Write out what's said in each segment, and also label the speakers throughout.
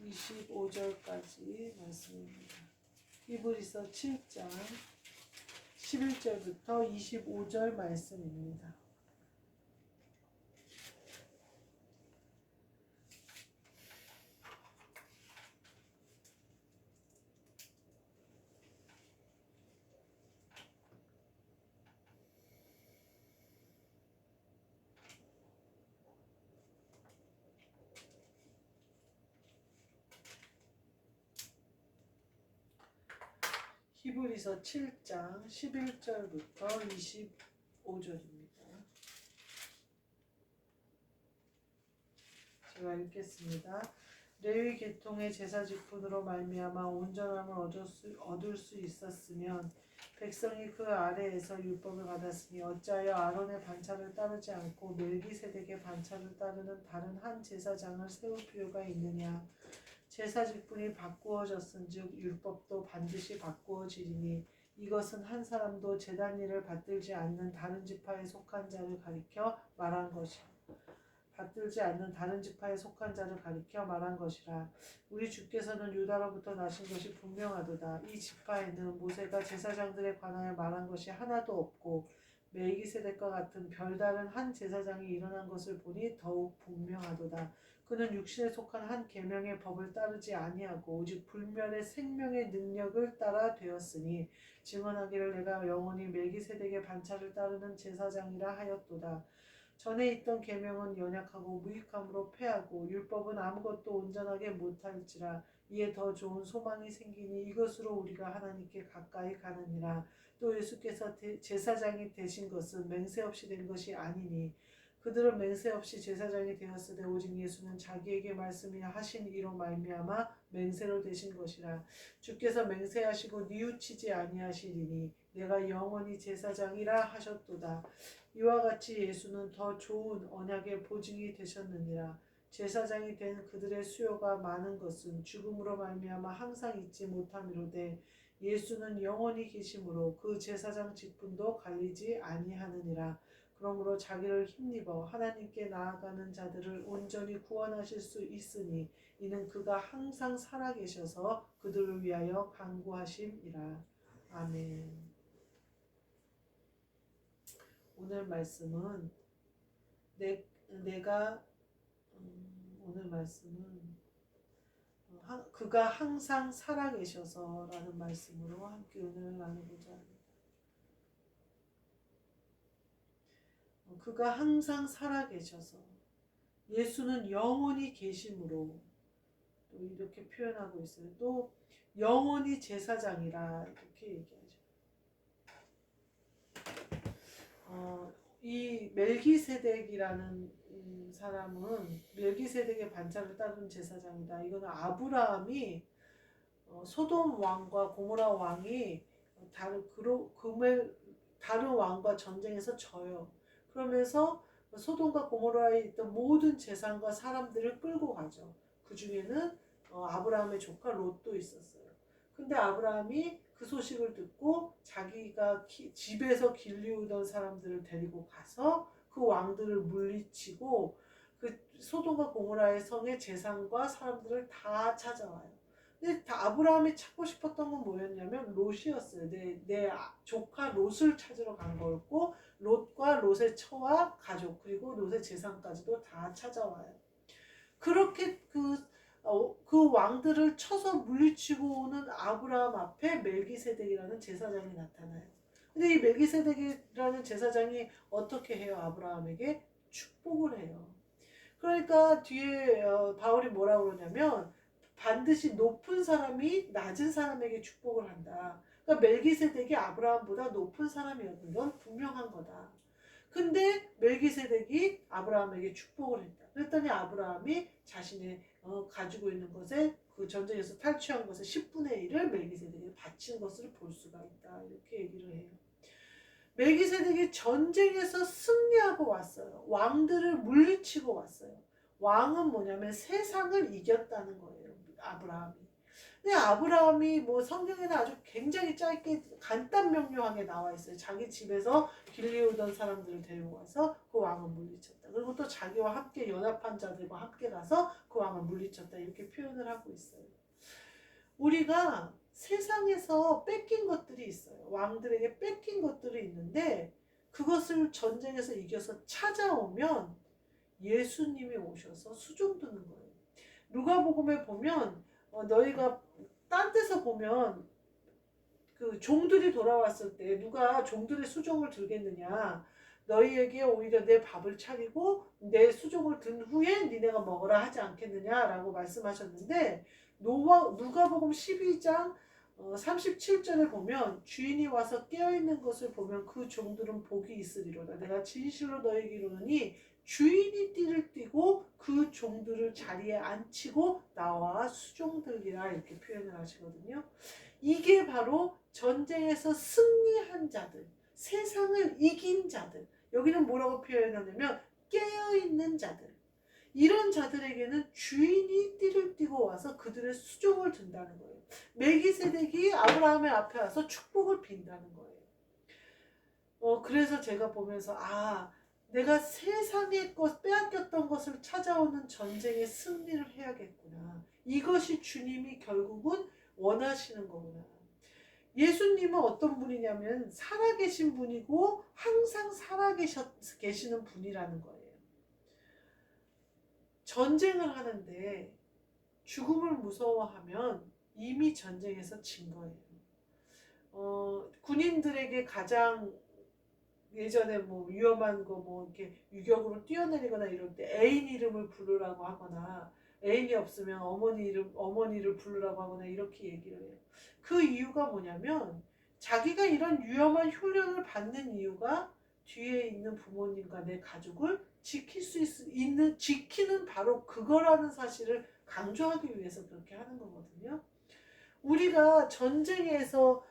Speaker 1: 25절까지 말씀입니다. 히브리서 7장 11절부터 25절 말씀입니다. 히브리서 7장 11절부터 25절입니다. 제가 읽겠습니다. 레위 계통의 제사 직분으로 말미암아 온전함을 얻을 수 있었으면 백성이 그 아래에서 율법을 받았으니 어찌하여 아론의 반차를 따르지 않고 멜기세덱의 반차를 따르는 다른 한 제사장을 세울 필요가 있느냐. 제사 직분이 바꾸어졌은즉 율법도 반드시 바꾸어지리니 이것은 한 사람도 제단 일을 받들지 않는 다른 지파에 속한 자를 가리켜 말한 것이라. 우리 주께서는 유다로부터 나신 것이 분명하도다. 이 지파에는 모세가 제사장들에 관하여 말한 것이 하나도 없고 멜기세덱과 같은 별다른 한 제사장이 일어난 것을 보니 더욱 분명하도다. 그는 육신에 속한 한 계명의 법을 따르지 아니하고 오직 불멸의 생명의 능력을 따라 되었으니 증언하기를 내가 영원히 멜기세덱의 반차를 따르는 제사장이라 하였도다. 전에 있던 계명은 연약하고 무익함으로 패하고 율법은 아무것도 온전하게 못할지라. 이에 더 좋은 소망이 생기니 이것으로 우리가 하나님께 가까이 가느니라. 또 예수께서 제사장이 되신 것은 맹세 없이 된 것이 아니니 그들은 맹세 없이 제사장이 되었으되 오직 예수는 자기에게 말씀하신 이로 말미암아 맹세로 되신 것이라. 주께서 맹세하시고 뉘우치지 아니하시리니 내가 영원히 제사장이라 하셨도다. 이와 같이 예수는 더 좋은 언약의 보증이 되셨느니라. 제사장이 된 그들의 수요가 많은 것은 죽음으로 말미암아 항상 잊지 못함이로되 예수는 영원히 계심으로 그 제사장 직분도 갈리지 아니하느니라. 그러므로 자기를 힘입어 하나님께 나아가는 자들을 온전히 구원하실 수 있으니 이는 그가 항상 살아계셔서 그들을 위하여 간구하심이라. 아멘. 오늘 말씀은 그가 항상 살아계셔서 라는 말씀으로 함께 은혜를 나누고자 합니다. 그가 항상 살아계셔서 예수는 영원히 계심으로 또 이렇게 표현하고 있어요. 또 영원히 제사장이라 이렇게 얘기하죠. 이 멜기세덱이라는 사람은 멜기세덱의 반차를 따르는 제사장이다. 이거는 아브라함이 소돔 왕과 고모라 왕이 다른 왕과 전쟁에서 져요. 그러면서 소돔과 고모라에 있던 모든 재산과 사람들을 끌고 가죠. 그 중에는 아브라함의 조카 롯도 있었어요. 근데 아브라함이 그 소식을 듣고 자기가 집에서 길리우던 사람들을 데리고 가서 그 왕들을 물리치고 그 소돔과 고모라의 성의 재산과 사람들을 다 찾아와요. 근데 아브라함이 찾고 싶었던 건 뭐였냐면 롯이었어요. 내 조카 롯을 찾으러 간 거였고 롯과 롯의 처와 가족 그리고 롯의 재산까지도 다 찾아와요. 그렇게 그 왕들을 쳐서 물리치고 오는 아브라함 앞에 멜기세덱이라는 제사장이 나타나요. 근데 이 멜기세덱이라는 제사장이 어떻게 해요? 아브라함에게 축복을 해요. 그러니까 뒤에 바울이 뭐라고 그러냐면 반드시 높은 사람이 낮은 사람에게 축복을 한다. 그러니까 멜기세덱이 아브라함보다 높은 사람이었던 건 분명한 거다. 근데 멜기세덱이 아브라함에게 축복을 했다. 그랬더니 아브라함이 자신의 가지고 있는 것에 그 전쟁에서 탈취한 것의 10분의 1을 멜기세덱에게 바친 것을 볼 수가 있다. 이렇게 얘기를 해요. 멜기세덱이 전쟁에서 승리하고 왔어요. 왕들을 물리치고 왔어요. 왕은 뭐냐면 세상을 이겼다는 거예요. 아브라함이. 근데 아브라함이 뭐 성경에는 아주 굉장히 짧게 간단 명료하게 나와 있어요. 자기 집에서 길리우던 사람들을 데리고 와서 그 왕을 물리쳤다. 그리고 또 자기와 함께 연합한 자들과 함께 가서 그 왕을 물리쳤다. 이렇게 표현을 하고 있어요. 우리가 세상에서 뺏긴 것들이 있어요. 왕들에게 뺏긴 것들이 있는데 그것을 전쟁에서 이겨서 찾아오면 예수님이 오셔서 수종 드는 거예요. 누가복음에 보면 너희가 딴 데서 보면 그 종들이 돌아왔을 때 누가 종들의 수종을 들겠느냐. 너희에게 오히려 내 밥을 차리고 내 수종을 든 후에 니네가 먹으라 하지 않겠느냐라고 말씀하셨는데 누가복음 12장 37절에 보면 주인이 와서 깨어있는 것을 보면 그 종들은 복이 있으리로다. 내가 진실로 너희에게 이르노니 주인이 띠를 띠고 그 종들을 자리에 앉히고 나와 수종들이라 이렇게 표현을 하시거든요. 이게 바로 전쟁에서 승리한 자들, 세상을 이긴 자들. 여기는 뭐라고 표현하냐면 깨어있는 자들. 이런 자들에게는 주인이 띠를 띠고 와서 그들의 수종을 든다는 거예요. 멜기세덱이 아브라함의 앞에 와서 축복을 빈다는 거예요. 그래서 제가 보면서 내가 세상의 것 빼앗겼던 것을 찾아오는 전쟁의 승리를 해야겠구나. 이것이 주님이 결국은 원하시는 거구나. 예수님은 어떤 분이냐면 살아계신 분이고 항상 살아계시는 분이라는 거예요. 전쟁을 하는데 죽음을 무서워하면 이미 전쟁에서 진 거예요. 군인들에게 가장 예전에 뭐 위험한 거 뭐 이렇게 유격으로 뛰어내리거나 이럴 때 애인 이름을 부르라고 하거나 애인이 없으면 어머니를 부르라고 하거나 이렇게 얘기를 해요. 그 이유가 뭐냐면 자기가 이런 위험한 훈련을 받는 이유가 뒤에 있는 부모님과 내 가족을 지키는 바로 그거라는 사실을 강조하기 위해서 그렇게 하는 거거든요. 우리가 전쟁에서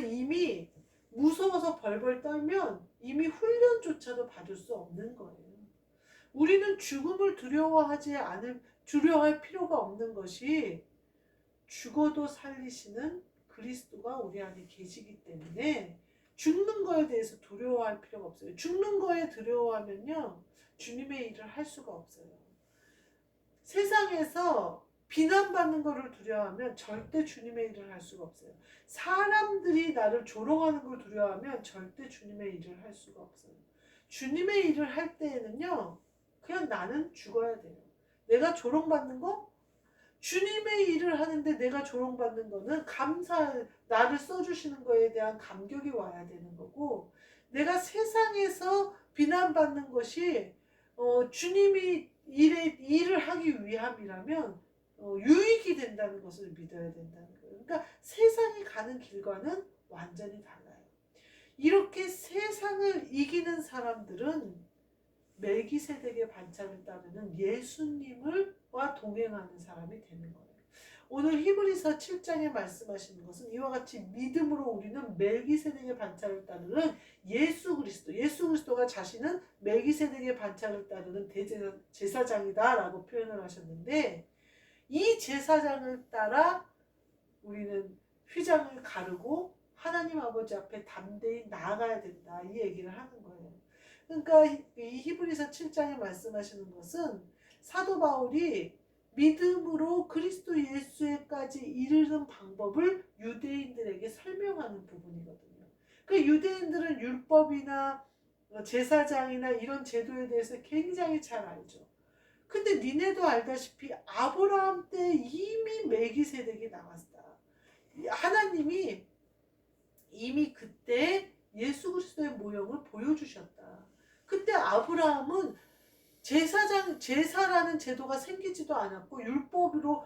Speaker 1: 이미 무서워서 벌벌 떨면 이미 훈련조차도 받을 수 없는 거예요. 우리는 죽음을 두려워할 필요가 없는 것이 죽어도 살리시는 그리스도가 우리 안에 계시기 때문에 죽는 거에 대해서 두려워할 필요가 없어요. 죽는 거에 두려워하면요, 주님의 일을 할 수가 없어요. 세상에서 비난받는 것을 두려워하면 절대 주님의 일을 할 수가 없어요. 사람들이 나를 조롱하는 걸 두려워하면 절대 주님의 일을 할 수가 없어요. 주님의 일을 할 때에는요, 그냥 나는 죽어야 돼요. 내가 조롱받는 거? 주님의 일을 하는데 내가 조롱받는 거는 나를 써주시는 거에 대한 감격이 와야 되는 거고, 내가 세상에서 비난받는 것이 주님이 일을 하기 위함이라면 유익이 된다는 것을 믿어야 된다는 거예요. 그러니까 세상이 가는 길과는 완전히 달라요. 이렇게 세상을 이기는 사람들은 멜기세덱의 반차를 따르는 예수님과 동행하는 사람이 되는 거예요. 오늘 히브리서 7장에 말씀하시는 것은 이와 같이 믿음으로 우리는 멜기세덱의 반차를 따르는 예수 그리스도가 자신은 멜기세덱의 반차를 따르는 대제사장이다라고 표현을 하셨는데, 이 제사장을 따라 우리는 휘장을 가르고 하나님 아버지 앞에 담대히 나아가야 된다, 이 얘기를 하는 거예요. 그러니까 이 히브리서 7장에 말씀하시는 것은 사도 바울이 믿음으로 그리스도 예수에까지 이르는 방법을 유대인들에게 설명하는 부분이거든요. 그 유대인들은 율법이나 제사장이나 이런 제도에 대해서 굉장히 잘 알죠. 근데 니네도 알다시피 아브라함 때 이미 멜기세덱이 나왔다. 하나님이 이미 그때 예수 그리스도의 모형을 보여주셨다. 그때 아브라함은 제사라는 제도가 생기지도 않았고 율법으로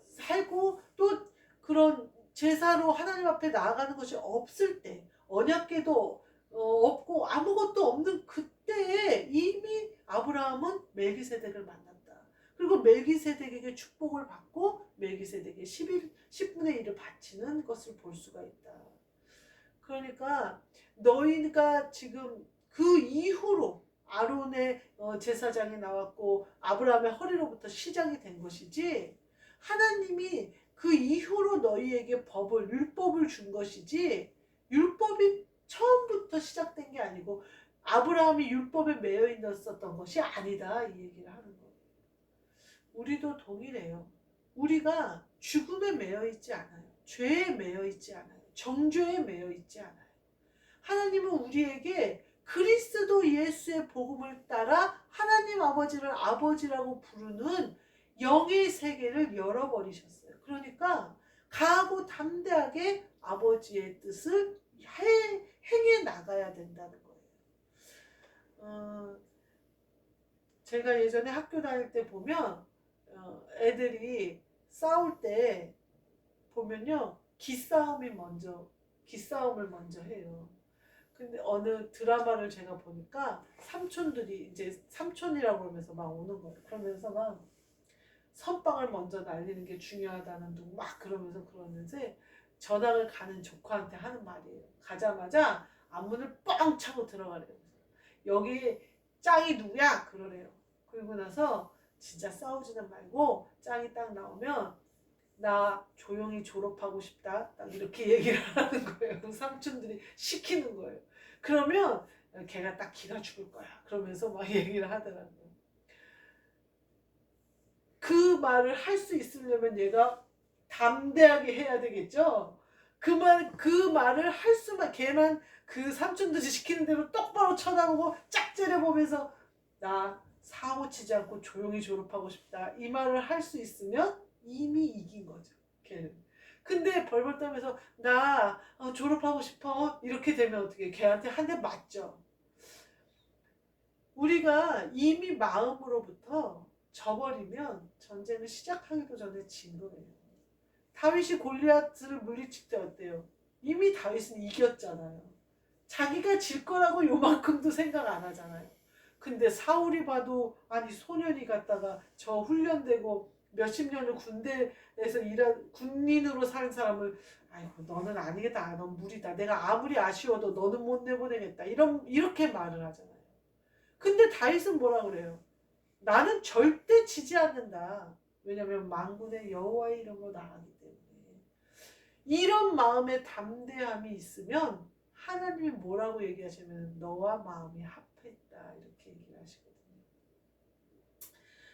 Speaker 1: 살고 또 그런 제사로 하나님 앞에 나아가는 것이 없을 때, 언약궤도 없고 아무것도 없는 그때에 이미 아브라함은 멜기세덱을 만났다. 그리고 멜기세덱에게 축복을 받고 멜기세덱의 10분의 1을 바치는 것을 볼 수가 있다. 그러니까 너희가 지금 그 이후로 아론의 제사장이 나왔고 아브라함의 허리로부터 시작이 된 것이지, 하나님이 그 이후로 너희에게 율법을 준 것이지, 율법이 처음부터 시작된 게 아니고 아브라함이 율법에 매여 있었던 것이 아니다, 이 얘기를 하는 거예요. 우리도 동일해요. 우리가 죽음에 매여 있지 않아요. 죄에 매여 있지 않아요. 정죄에 매여 있지 않아요. 하나님은 우리에게 그리스도 예수의 복음을 따라 하나님 아버지를 아버지라고 부르는 영의 세계를 열어버리셨어요. 그러니까 강하고 담대하게 아버지의 뜻을 행해 나가야 된다는 거예요. 제가 예전에 학교 다닐 때 보면 애들이 싸울 때 보면요, 기싸움을 먼저 해요. 근데 어느 드라마를 제가 보니까 삼촌들이 이제 삼촌이라고 그러면서 막 오는 거예요. 그러면서 막 선빵을 먼저 날리는 게 중요하다는 둥 막 그러면서 전학을 가는 조카한테 하는 말이에요. 가자마자 앞문을 뻥 차고 들어가래요. 여기 짱이 누구야? 그러래요. 그리고 나서 진짜 싸우지는 말고 짱이 딱 나오면 나 조용히 졸업하고 싶다. 딱 이렇게 얘기를 하는 거예요. 삼촌들이 시키는 거예요. 그러면 걔가 딱 기가 죽을 거야. 그러면서 막 얘기를 하더라고요. 그 말을 할 수 있으려면 얘가 담대하게 해야 되겠죠. 그 말을 할 수만, 걔만 그 삼촌들이 시키는 대로 똑바로 쳐다보고 짝째려 보면서 나 사고 치지 않고 조용히 졸업하고 싶다. 이 말을 할 수 있으면 이미 이긴 거죠, 걔는. 근데 벌벌 떨면서 나 졸업하고 싶어. 이렇게 되면 어떻게, 걔한테 한 대 맞죠. 우리가 이미 마음으로부터 져버리면 전쟁을 시작하기도 전에 진 거예요. 다윗이 골리앗을 물리칠 때 어때요? 이미 다윗은 이겼잖아요. 자기가 질 거라고 요만큼도 생각 안 하잖아요. 근데 사울이 봐도 아니 소년이 갔다가 저 훈련되고 몇십 년을 군대에서 군인으로 산 사람을 아이고 너는 아니겠다. 넌 무리다. 내가 아무리 아쉬워도 너는 못 내보내겠다. 이렇게 말을 하잖아요. 근데 다윗은 뭐라 그래요? 나는 절대 지지 않는다. 왜냐하면 만군의 여호와의 이름으로 나가기 때문에. 이런 마음의 담대함이 있으면 하나님이 뭐라고 얘기하시면 너와 마음이 합했다 이렇게 얘기를 하시거든요.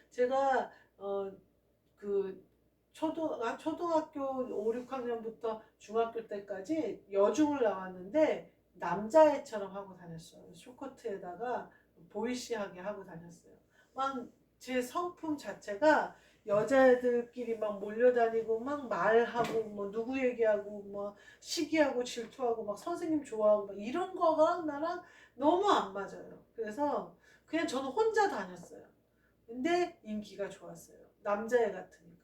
Speaker 1: 제가 그 초등학교 5, 6학년부터 중학교 때까지 여중을 나왔는데 남자애처럼 하고 다녔어요. 쇼커트에다가 보이시하게 하고 다녔어요. 막 제 성품 자체가 여자애들끼리 막 몰려다니고 막 말하고 뭐 누구 얘기하고 뭐 시기하고 질투하고 막 선생님 좋아하고 막 이런 거랑 나랑 너무 안 맞아요. 그래서 그냥 저는 혼자 다녔어요. 근데 인기가 좋았어요. 남자애 같으니까.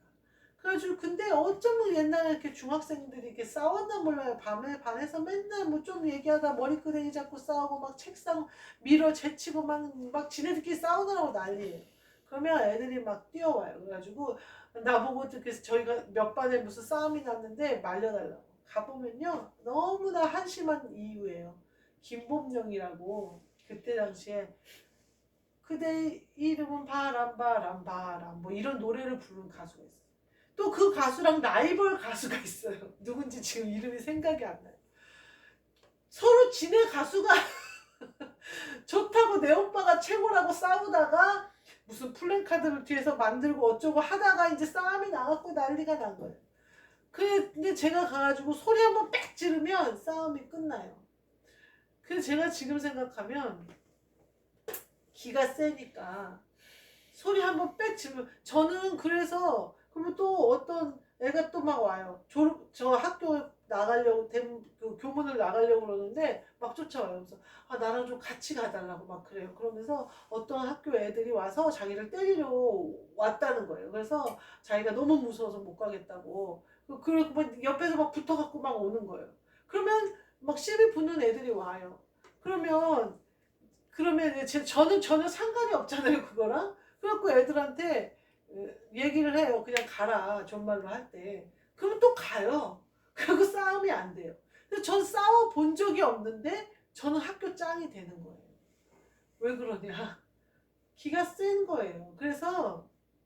Speaker 1: 그래가지고 근데 어쩌면 옛날에 이렇게 중학생들이 이렇게 싸웠나 몰라요. 밤에 반에서 맨날 뭐 좀 얘기하다 머리끄댕이 잡고 싸우고 막 책상 밀어 제치고 막 지네들끼리 싸우느라고 난리예요. 그러면 애들이 막 뛰어와요. 그래가지고 나보고 그래서 저희가 몇 반에 무슨 싸움이 났는데 말려달라고. 가보면요 너무나 한심한 이유예요. 김범령이라고 그때 당시에 그대 이름은 바람 바람 바람 뭐 이런 노래를 부르는 가수가 있어요. 또 그 가수랑 라이벌 가수가 있어요. 누군지 지금 이름이 생각이 안 나요. 서로 지네 가수가 좋다고 내 오빠가 최고라고 싸우다가 무슨 플랜카드를 뒤에서 만들고 어쩌고 하다가 이제 싸움이 나갖고 난리가 난 거예요. 근데 제가 가가지고 소리 한번 빽 지르면 싸움이 끝나요. 그래서 제가 지금 생각하면 기가 세니까 소리 한번 빽 지르면 저는 그래서 그러면 또 어떤 애가 또 막 와요. 저 학교 나가려고 그 교문을 나가려고 그러는데 막 쫓아와요. 그래서 나랑 좀 같이 가달라고 막 그래요. 그러면서 어떤 학교 애들이 와서 자기를 때리려 왔다는 거예요. 그래서 자기가 너무 무서워서 못 가겠다고. 그리고 막 옆에서 막 붙어갖고 막 오는 거예요. 그러면 막 시비 붙는 애들이 와요. 그러면 저는 전혀 상관이 없잖아요 그거랑. 그래갖고 애들한테 얘기를 해요. 그냥 가라 존말로 할 때. 그러면 또 가요. 그리고 싸움이 안 돼요. 근데 전 싸워 본 적이 없는데 저는 학교 짱이 되는 거예요. 왜 그러냐? 기가 센 거예요. 그래서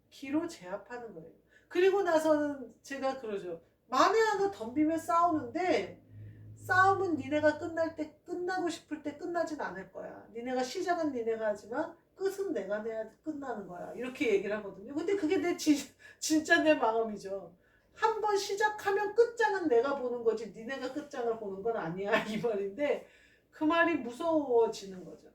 Speaker 1: 기로 제압하는 거예요. 그리고 나서는 제가 그러죠. 만에 하나 덤비면 싸우는데 싸움은 니네가 끝날 때 끝나고 싶을 때 끝나진 않을 거야. 니네가 시작은 니네가 하지만 끝은 내가 내야 끝나는 거야. 이렇게 얘기를 하거든요. 근데 그게 진짜 내 마음이죠. 한 번 시작하면 끝장은 내가 보는 거지 니네가 끝장을 보는 건 아니야 이 말인데 그 말이 무서워지는 거죠.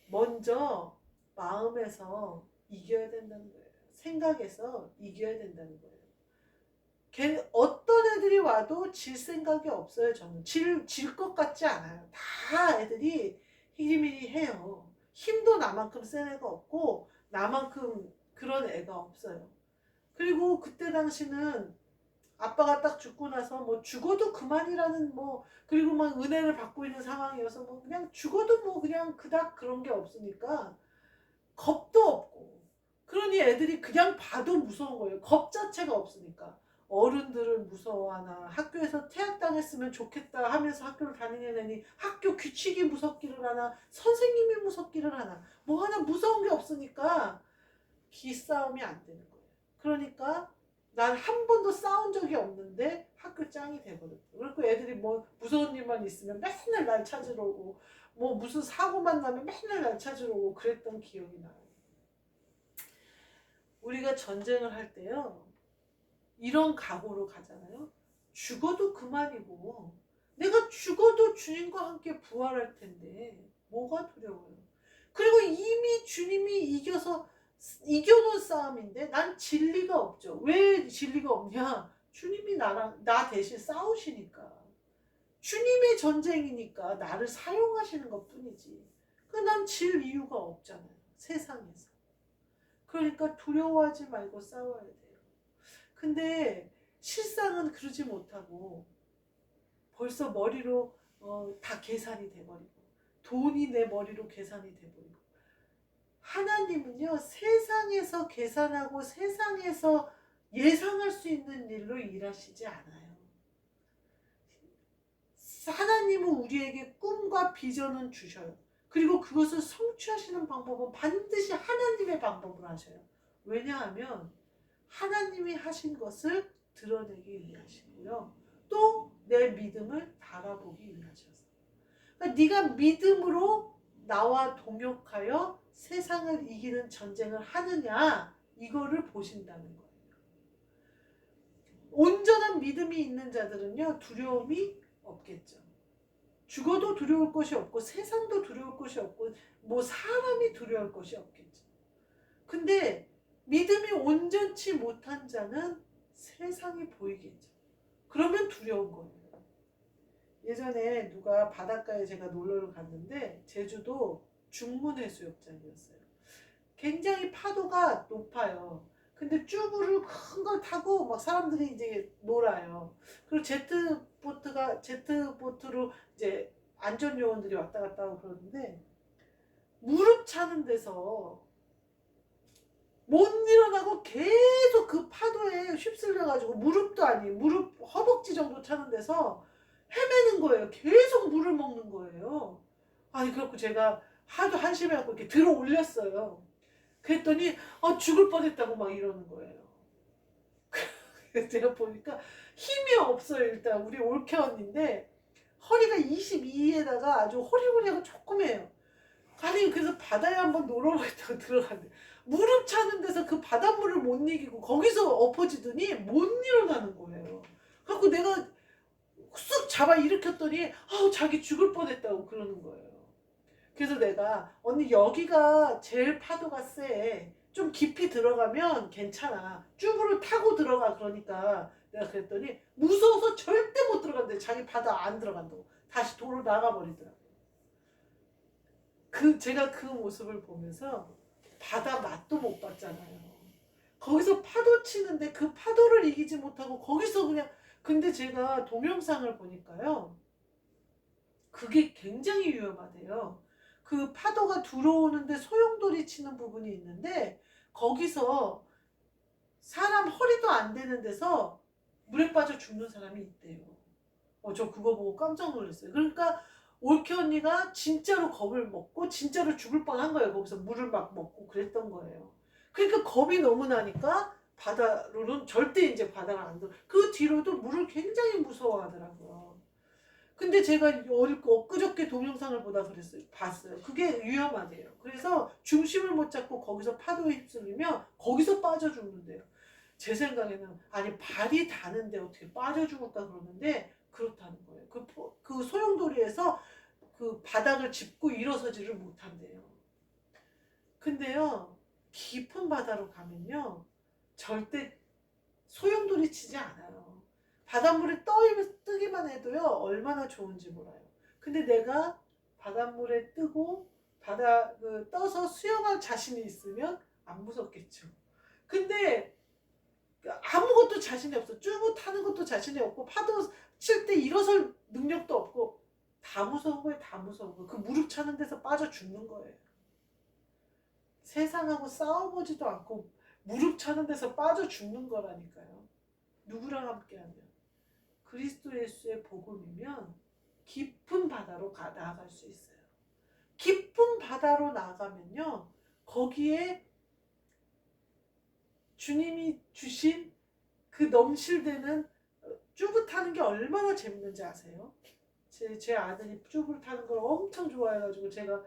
Speaker 1: 먼저 마음에서 이겨야 된다는 거예요. 생각에서 이겨야 된다는 거예요. 어떤 애들이 와도 질 생각이 없어요. 저는 질 것 같지 않아요. 다 애들이 히리미리 해요. 힘도 나만큼 센 애가 없고 나만큼 그런 애가 없어요. 그리고 그때 당시는 아빠가 딱 죽고 나서 뭐 죽어도 그만이라는 뭐 그리고 막 은혜를 받고 있는 상황이어서 뭐 그냥 죽어도 뭐 그냥 그닥 그런 게 없으니까 겁도 없고 그러니 애들이 그냥 봐도 무서운 거예요. 겁 자체가 없으니까. 어른들을 무서워하나 학교에서 퇴학당했으면 좋겠다 하면서 학교를 다니는 애니 학교 규칙이 무섭기를 하나 선생님이 무섭기를 하나 뭐 하나 무서운 게 없으니까 기싸움이 안 되는 거예요. 그러니까 난 한 번도 싸운 적이 없는데 학교 짱이 돼버렸어. 그리고 애들이 뭐 무서운 일만 있으면 맨날 날 찾으러 오고 뭐 무슨 사고만 나면 맨날 날 찾으러 오고 그랬던 기억이 나요. 우리가 전쟁을 할 때요. 이런 각오로 가잖아요. 죽어도 그만이고 내가 죽어도 주님과 함께 부활할 텐데 뭐가 두려워요. 그리고 이미 주님이 이겨놓은 싸움인데 난 진리가 없죠. 왜 진리가 없냐? 주님이 나 대신 싸우시니까. 주님의 전쟁이니까 나를 사용하시는 것 뿐이지. 난 질 이유가 없잖아요. 세상에서. 그러니까 두려워하지 말고 싸워야 돼요. 근데 실상은 그러지 못하고 벌써 머리로 다 계산이 돼버리고 돈이 내 머리로 계산이 돼버리고 하나님은요 세상에서 계산하고 세상에서 예상할 수 있는 일로 일하시지 않아요. 하나님은 우리에게 꿈과 비전은 주셔요. 그리고 그것을 성취하시는 방법은 반드시 하나님의 방법으로 하셔요. 왜냐하면 하나님이 하신 것을 드러내기 위하시고요. 또 내 믿음을 달아보기 위하셔서. 그러니까 네가 믿음으로 나와 동역하여 세상을 이기는 전쟁을 하느냐 이거를 보신다는 거예요. 온전한 믿음이 있는 자들은요 두려움이 없겠죠. 죽어도 두려울 것이 없고 세상도 두려울 것이 없고 뭐 사람이 두려울 것이 없겠죠. 근데 믿음이 온전치 못한 자는 세상이 보이겠죠. 그러면 두려운 거예요. 예전에 누가 바닷가에 제가 놀러를 갔는데 제주도 중문해수욕장이었어요. 굉장히 파도가 높아요. 근데 쭈브를 큰 걸 타고 막 사람들이 이제 놀아요. 그리고 제트보트로 이제 안전요원들이 왔다 갔다 하고 그러는데 무릎 차는 데서 못 일어나고 계속 그 파도에 휩쓸려가지고 무릎도 아닌 무릎 허벅지 정도 차는 데서 헤매는 거예요. 계속 물을 먹는 거예요. 아니 그래갖고 제가 하도 한심해갖고 이렇게 들어 올렸어요. 그랬더니 죽을 뻔했다고 막 이러는 거예요. 제가 보니까 힘이 없어요. 일단 우리 올케 언니인데 허리가 22에다가 아주 호리호리하고 조그매요. 아니 그래서 바다에 한번 놀러 가겠다고 들어갔는데 무릎 차는 데서 그 바닷물을 못 이기고 거기서 엎어지더니 못 일어나는 거예요. 그래갖고 내가 쑥 잡아 일으켰더니 자기 죽을 뻔했다고 그러는 거예요. 그래서 내가 언니 여기가 제일 파도가 세. 좀 깊이 들어가면 괜찮아. 쭈브를 타고 들어가. 그러니까 내가 그랬더니 무서워서 절대 못 들어간대. 자기 바다 안 들어간다고. 다시 도로 나가버리더라고요. 제가 그 모습을 보면서 바다 맛도 못 봤잖아요. 거기서 파도 치는데 그 파도를 이기지 못하고 거기서 그냥 근데 제가 동영상을 보니까요. 그게 굉장히 위험하대요. 그 파도가 들어오는데 소용돌이 치는 부분이 있는데 거기서 사람 허리도 안 되는 데서 물에 빠져 죽는 사람이 있대요. 저 그거 보고 깜짝 놀랐어요. 그러니까 올케 언니가 진짜로 겁을 먹고 진짜로 죽을 뻔한 거예요. 거기서 물을 막 먹고 그랬던 거예요. 그러니까 겁이 너무 나니까 바다로는 절대 이제 바다를 안 들어. 그 뒤로도 물을 굉장히 무서워하더라고요. 근데 제가 엊그저께 동영상을 봤어요. 그게 위험하대요. 그래서 중심을 못 잡고 거기서 파도에 휩쓸리면 거기서 빠져 죽는데요. 제 생각에는 아니 발이 닿는데 어떻게 빠져 죽을까 그러는데 그렇다는 거예요. 그 소용돌이에서 그 바닥을 짚고 일어서지를 못한대요. 근데요 깊은 바다로 가면요 절대 소용돌이 치지 않아요. 바닷물에 뜨기만 해도요 얼마나 좋은지 몰라요. 근데 내가 바닷물에 뜨고 떠서 수영할 자신이 있으면 안 무섭겠죠. 근데 아무것도 자신이 없어. 쭈부 타는 것도 자신이 없고 파도 칠 때 일어설 능력도 없고 다 무서운 거예요. 다 무서운 거. 그 무릎 차는 데서 빠져 죽는 거예요. 세상하고 싸워보지도 않고 무릎 차는 데서 빠져 죽는 거라니까요. 누구랑 함께하면 그리스도 예수의 복음이면 깊은 바다로 나아갈 수 있어요. 깊은 바다로 나아가면요 거기에 주님이 주신 그 넘실대는 쭈브 타는 게 얼마나 재밌는지 아세요? 제 아들이 쭈브를 타는 걸 엄청 좋아해가지고 제가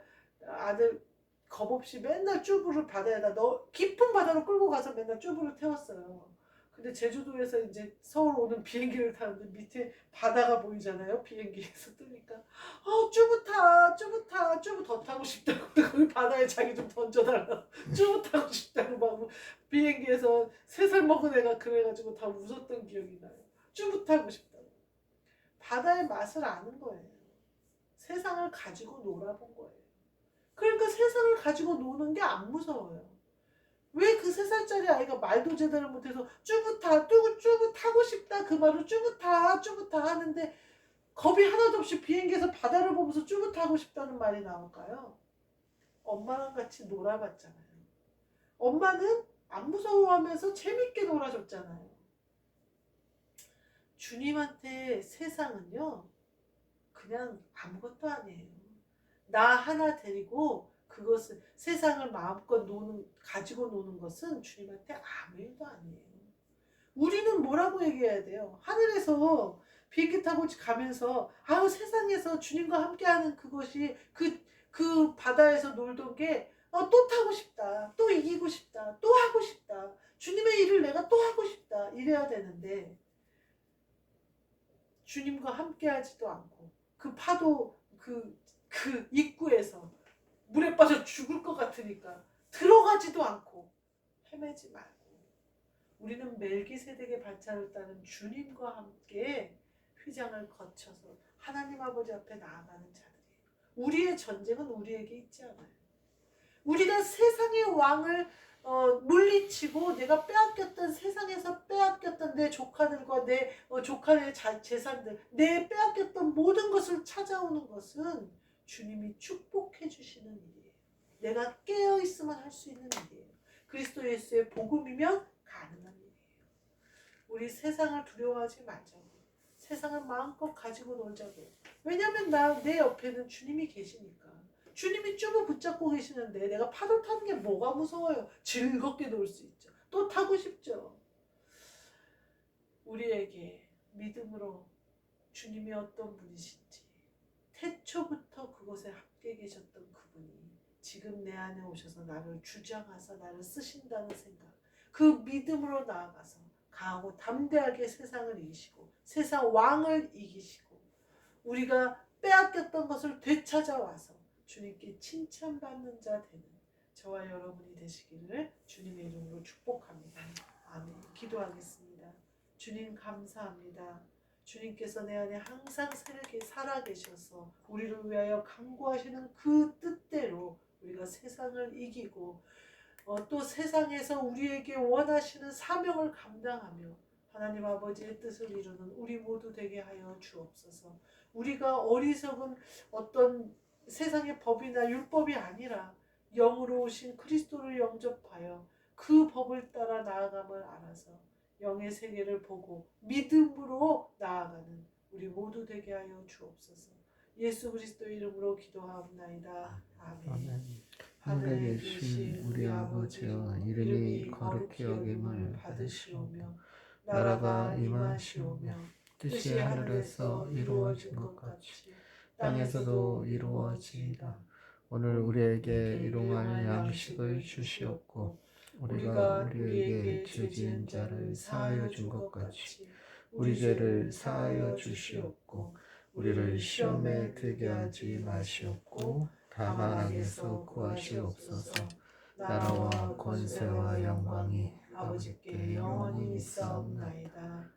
Speaker 1: 아들 겁없이 맨날 쭈브를 바다에다 깊은 바다로 끌고 가서 맨날 쭈브를 태웠어요. 근데 제주도에서 이제 서울 오는 비행기를 타는데 밑에 바다가 보이잖아요. 비행기에서 뜨니까 쭈브 더 타고 싶다고 거기 바다에 자기 좀 던져달라고 쭈브 타고 싶다고 막 비행기에서 3살 먹은 애가 그래가지고 다 웃었던 기억이 나요. 쭈브 타고 싶다고. 바다의 맛을 아는 거예요. 세상을 가지고 놀아본 거예요. 그러니까 세상을 가지고 노는 게 안 무서워요. 왜 그 3살짜리 아이가 말도 제대로 못해서 쭈브 타고 싶다 그 말을 쭈브 타 하는데 겁이 하나도 없이 비행기에서 바다를 보면서 쭈브 타고 싶다는 말이 나올까요? 엄마랑 같이 놀아봤잖아요. 엄마는 안 무서워하면서 재밌게 놀아줬잖아요. 주님한테 세상은요 그냥 아무것도 아니에요. 나 하나 데리고 그것을 세상을 마음껏 가지고 노는 것은 주님한테 아무 일도 아니에요. 우리는 뭐라고 얘기해야 돼요? 하늘에서 비행기 타고 가면서 세상에서 주님과 함께하는 그것이 그 바다에서 놀던 게 또 타고 싶다, 또 이기고 싶다, 또 하고 싶다, 주님의 일을 내가 또 하고 싶다 이래야 되는데 주님과 함께하지도 않고 그 파도 그 입구에서 물에 빠져 죽을 것 같으니까 들어가지도 않고 헤매지 말고 우리는 멜기세덱의 반차를 따른 주님과 함께 휘장을 거쳐서 하나님 아버지 앞에 나아가는 자들이에요. 우리의 전쟁은 우리에게 있지 않아요. 우리가 세상의 왕을 물리치고 내가 세상에서 빼앗겼던 내 조카들과 내 조카의 재산들, 내 빼앗겼던 모든 것을 찾아오는 것은 주님이 축복해 주시는 일이에요. 내가 깨어있으면 할 수 있는 일이에요. 그리스도 예수의 복음이면 가능한 일이에요. 우리 세상을 두려워하지 말자고. 세상을 마음껏 가지고 놀자고. 왜냐면 내 옆에는 주님이 계시니까. 주님이 쭈브 붙잡고 계시는데 내가 파도 타는 게 뭐가 무서워요. 즐겁게 놀 수 있죠. 또 타고 싶죠. 우리에게 믿음으로 주님이 어떤 분이신지 태초부터 그곳에 함께 계셨던 그분이 지금 내 안에 오셔서 나를 주장하사 나를 쓰신다는 생각, 그 믿음으로 나아가서 강하고 담대하게 세상을 이기시고 세상 왕을 이기시고 우리가 빼앗겼던 것을 되찾아와서 주님께 칭찬받는 자 되는 저와 여러분이 되시기를 주님의 이름으로 축복합니다. 아멘. 기도하겠습니다. 주님 감사합니다. 주님께서 내 안에 항상 살아계셔서 우리를 위하여 간구하시는 그 뜻대로 우리가 세상을 이기고 또 세상에서 우리에게 원하시는 사명을 감당하며 하나님 아버지의 뜻을 이루는 우리 모두 되게 하여 주옵소서. 우리가 어리석은 어떤 세상의 법이나 율법이 아니라 영으로 오신 그리스도를 영접하여 그 법을 따라 나아감을 알아서 영의 세계를 보고 믿음으로 나아가는 우리 모두 되게 하여 주옵소서. 예수 그리스도 이름으로 기도하옵나이다. 아멘.
Speaker 2: 하늘에 계신 우리 아버지여, 이름이 거룩히 여김을 받으시오며 나라가 임하시오며 뜻이 하늘에서 이루어진 것 같이 땅에서도 이루어지이다. 오늘 우리에게 일용할 양식을 주시옵고 우리가 우리에게 죄 지은 자를 사하여 준 것 같이 우리 죄를 사하여 주시옵고 우리를 시험에 들게 하지 마시옵고 다만 악에서 구하시옵소서. 나라와 권세와 영광이 아버지께 영원히 있사옵나이다.